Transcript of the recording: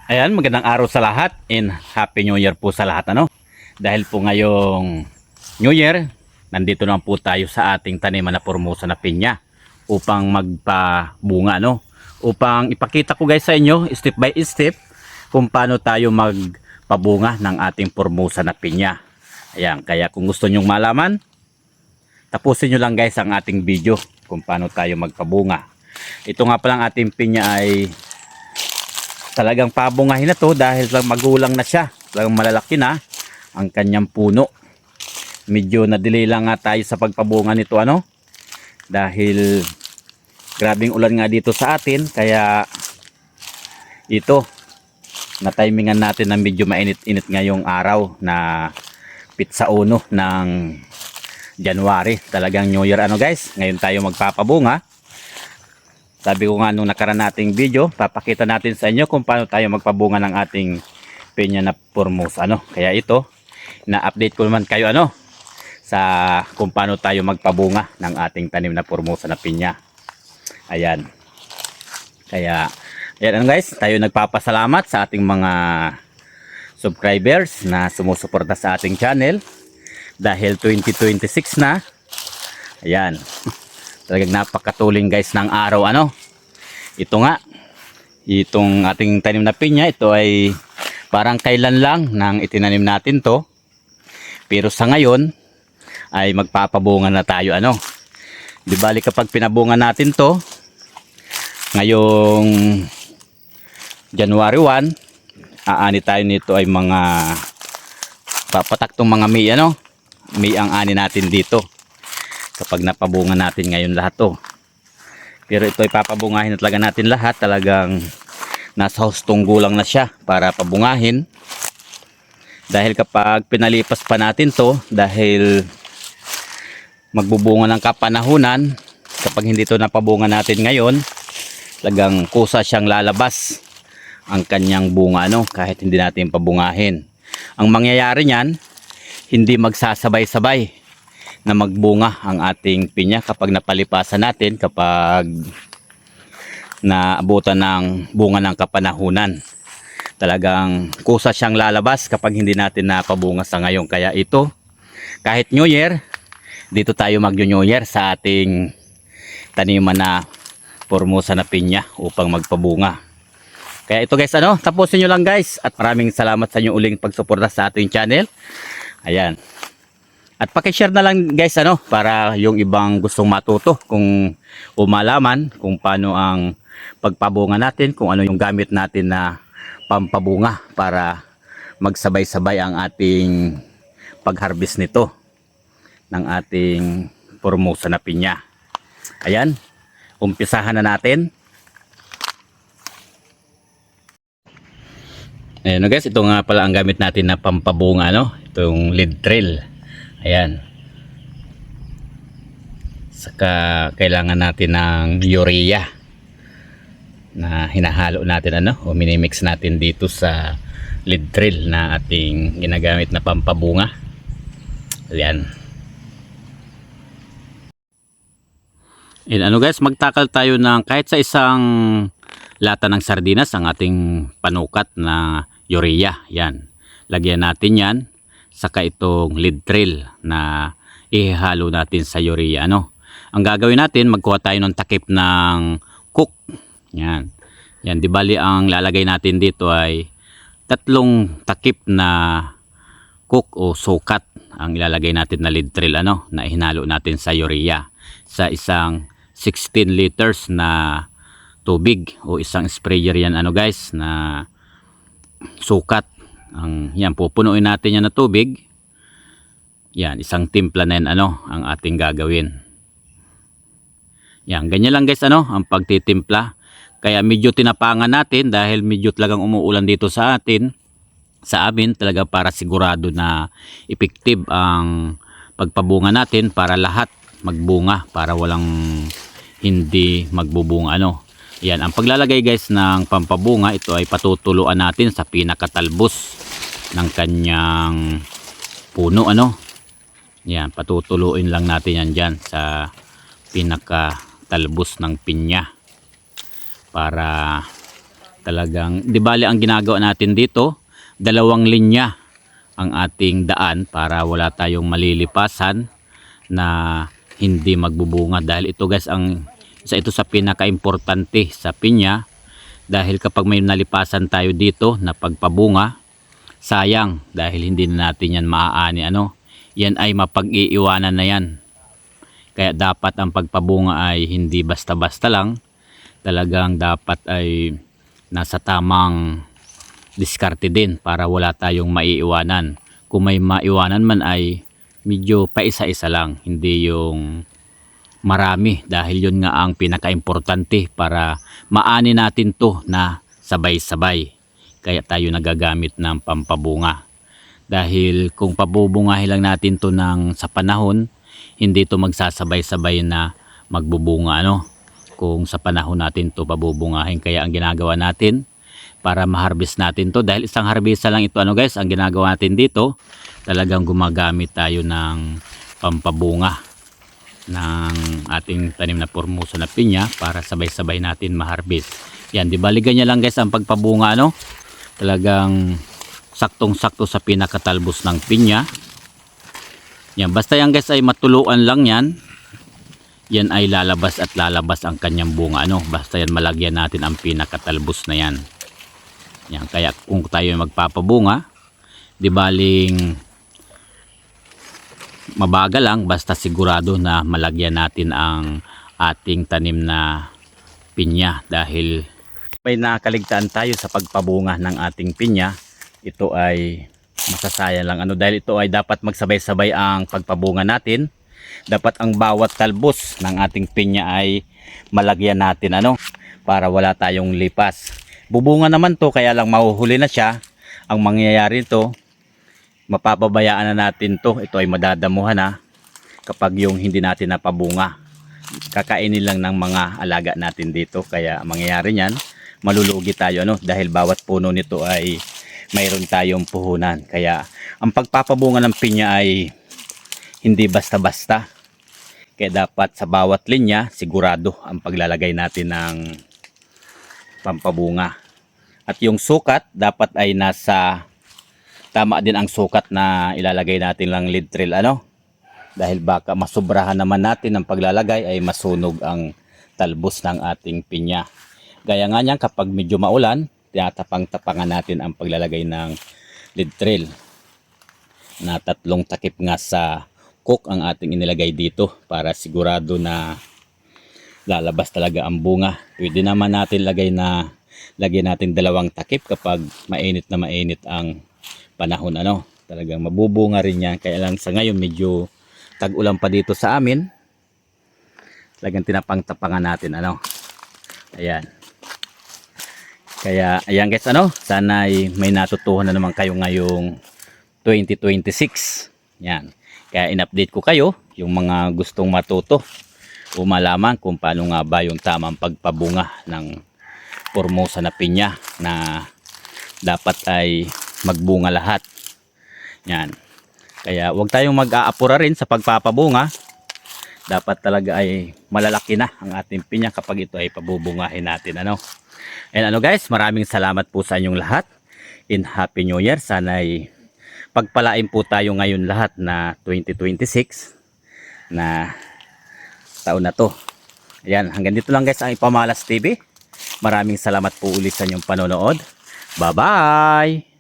Ayan, magandang araw sa lahat and Happy New Year po sa lahat Dahil po ngayong New Year, nandito naman po tayo sa ating taniman na Formosa na pinya upang magpabunga Upang ipakita ko guys sa inyo step by step kung paano tayo magpabunga ng ating Formosa na pinya. Ayan, kaya kung gusto nyong malaman, tapusin nyo lang guys ang ating video kung paano tayo magpabunga. Ito nga palang ating pinya ay talagang pabungahin na to dahil magulang na siya. Talagang malalaki na ang kanyang puno. Medyo na-delay lang nga tayo sa pagpabunga nito dahil grabing ulan nga dito sa atin, kaya ito na-timingan natin na medyo mainit-init ngayong araw na pitsa 1 ng January. Talagang New Year guys. Ngayon tayo magpapabunga. Sabi ko nga nung nakaraan nating video, papakita natin sa inyo kung paano tayo magpabunga ng ating pinya na Formosa Kaya ito, na-update ko naman kayo sa kung paano tayo magpabunga ng ating tanim na Formosa na pinya. Ayan. Kaya ayan guys, tayo nagpapasalamat sa ating mga subscribers na sumusuporta sa ating channel dahil 2026 na. Ayan. Talagang napakatuling guys ng araw Ito nga, itong ating tanim na pinya, ito ay parang kailan lang nang itinanim natin to. Pero sa ngayon ay magpapabunga na tayo Di bali kapag pinabunga natin to ngayong January 1, aani tayo nito ay mga papatak tong mga May May ang ani natin dito. Kapag napabunga natin ngayon lahat pero ito ay papabungahin na talaga natin lahat. Talagang nasa hustong gulang na siya para pabungahin, dahil kapag pinalipas pa natin to, dahil magbubunga ng kapanahunan, kapag hindi to napabunga natin ngayon, talagang kusa siyang lalabas ang kanyang bunga kahit hindi natin pabungahin. Ang mangyayari niyan, hindi magsasabay-sabay na magbunga ang ating pinya kapag napalipasan natin, kapag naabutan ng bunga ng kapanahunan. Talagang kusa siyang lalabas kapag hindi natin napabunga sa ngayon. Kaya ito, kahit New Year, dito tayo mag-New Year sa ating taniman na Formosa na pinya upang magpabunga. Kaya ito guys, tapusin nyo lang guys, at maraming salamat sa inyong uling pagsuporta sa ating channel. Ayan. At paki-share na lang guys para yung ibang gustong matuto kung umalaman kung paano ang pagpabunga natin, kung ano yung gamit natin na pampabunga para magsabay-sabay ang ating pag-harvest nito ng ating Formosa na pinya. Ayan, umpisahan na natin. Ayan guys, ito nga pala ang gamit natin na pampabunga itong lead trail. Ayan. Saka kailangan natin ng urea na hinahalo natin o minimix natin dito sa lead trail na ating ginagamit na pampabunga. Ayan. And guys, magtakal tayo ng kahit sa isang lata ng sardinas ang ating panukat na urea. Yan. Lagyan natin yan. Saka itong lead trail na ihalo natin sa urea Ang gagawin natin, magkuha tayo ng takip ng cook. Yan. Yan, di bali ang lalagay natin dito ay 3 takip na cook o sukat ang ilalagay natin na lead trail na ihinalo natin sa urea sa isang 16 liters na tubig o isang sprayer yan guys na sukat. Yan, pupunuin natin yan na tubig. Yan, isang timpla na yan ang ating gagawin. Yan, ganyan lang guys ang pagtitimpla. Kaya medyo tinapangan natin dahil medyo talagang umuulan dito sa amin talaga, para sigurado na effective ang pagpabunga natin, para lahat magbunga, para walang hindi magbubunga Yan, ang paglalagay guys ng pampabunga, ito ay patutuluan natin sa pinakatalbos ng kanyang puno Yan, patutuluin lang natin yan dyan sa pinakatalbos ng pinya para Talagang, di bali ang ginagawa natin dito, dalawang linya ang ating daan para wala tayong malilipasan na hindi magbubunga. Dahil ito guys, isa ito sa pinaka-importante sa pinya. Dahil kapag may nalipasan tayo dito na pagpabunga, sayang dahil hindi na natin yan maaani. Yan ay mapag-iiwanan na yan. Kaya dapat ang pagpabunga ay hindi basta-basta lang. Talagang dapat ay nasa tamang diskarte din para wala tayong maiiwanan. Kung may maiwanan man ay medyo paisa-isa lang, hindi yung marami, dahil yun nga ang pinaka-importante para maani natin to na sabay-sabay. Kaya tayo nagagamit ng pampabunga. Dahil kung pabubungahin lang natin to sa panahon, hindi to magsasabay-sabay na magbubunga. Kung sa panahon natin to pabubungahin, kaya ang ginagawa natin para ma-harvest natin to, dahil isang harvesta lang ito guys, ang ginagawa natin dito, talagang gumagamit tayo ng pampabunga ng ating tanim na Formosa na pinya para sabay-sabay natin ma-harvest. Yan, di ba ganyan lang guys ang pagpabunga. Talagang saktong-sakto sa pinakatalbos ng pinya. Yan, basta yan guys ay matuluan lang yan. Yan ay lalabas at lalabas ang kanyang bunga. Basta yan malagyan natin ang pinakatalbos na yan. Yan, kaya kung tayo magpapabunga, di baling mabagal lang, basta sigurado na malagyan natin ang ating tanim na pinya. Dahil may nakaligtaan tayo sa pagpabunga ng ating pinya, ito ay masasayang lang. Dahil ito ay dapat magsabay-sabay ang pagpabunga natin. Dapat ang bawat talbos ng ating pinya ay malagyan natin para wala tayong lipas. Bubunga naman to, kaya lang mahuhuli na siya. Ang mangyayari to, mapapabayaan na natin to. Ito ay madadamuhan kapag yung hindi natin napabunga. Kakainin lang ng mga alaga natin dito. Kaya mangyayari niyan, malulugi tayo dahil bawat puno nito ay mayroon tayong puhunan. Kaya ang pagpapabunga ng pinya ay hindi basta-basta. Kaya dapat sa bawat linya sigurado ang paglalagay natin ng pampabunga. At yung sukat dapat ay tama din ang sukat na ilalagay natin lang lead trail. Dahil baka masubrahan naman natin ang paglalagay ay masunog ang talbos ng ating pinya. Gaya nga niyan, kapag medyo maulan, tinatapang-tapangan natin ang paglalagay ng lead trail na 3 takip nga sa cook ang ating inilagay dito para sigurado na lalabas talaga ang bunga. Pwede naman natin lagyan natin 2 takip kapag mainit na mainit ang panahon. Talagang mabubunga rin yan. Kaya lang sa ngayon medyo tag-ulan pa dito sa amin. Talagang tinapang-tapangan natin. Ayan. Kaya ayan guys, sana may natutuhan na naman kayo ngayong 2026. Yan. Kaya in-update ko kayo yung mga gustong matuto o malaman kung paano nga ba yung tamang pagpabunga ng Formosa na pinya na dapat ay magbunga lahat. Yan. Kaya huwag tayong mag-aapura rin sa pagpapabunga. Dapat talaga ay malalaki na ang ating pinya kapag ito ay pabubungahin natin. And guys, maraming salamat po sa inyong lahat. In Happy New Year. Sana ay pagpalain po tayo ngayon lahat na 2026 na taon na to. Ayan, hanggang dito lang guys ang Ipamalas TV. Maraming salamat po ulit sa inyong panonood. Bye-bye!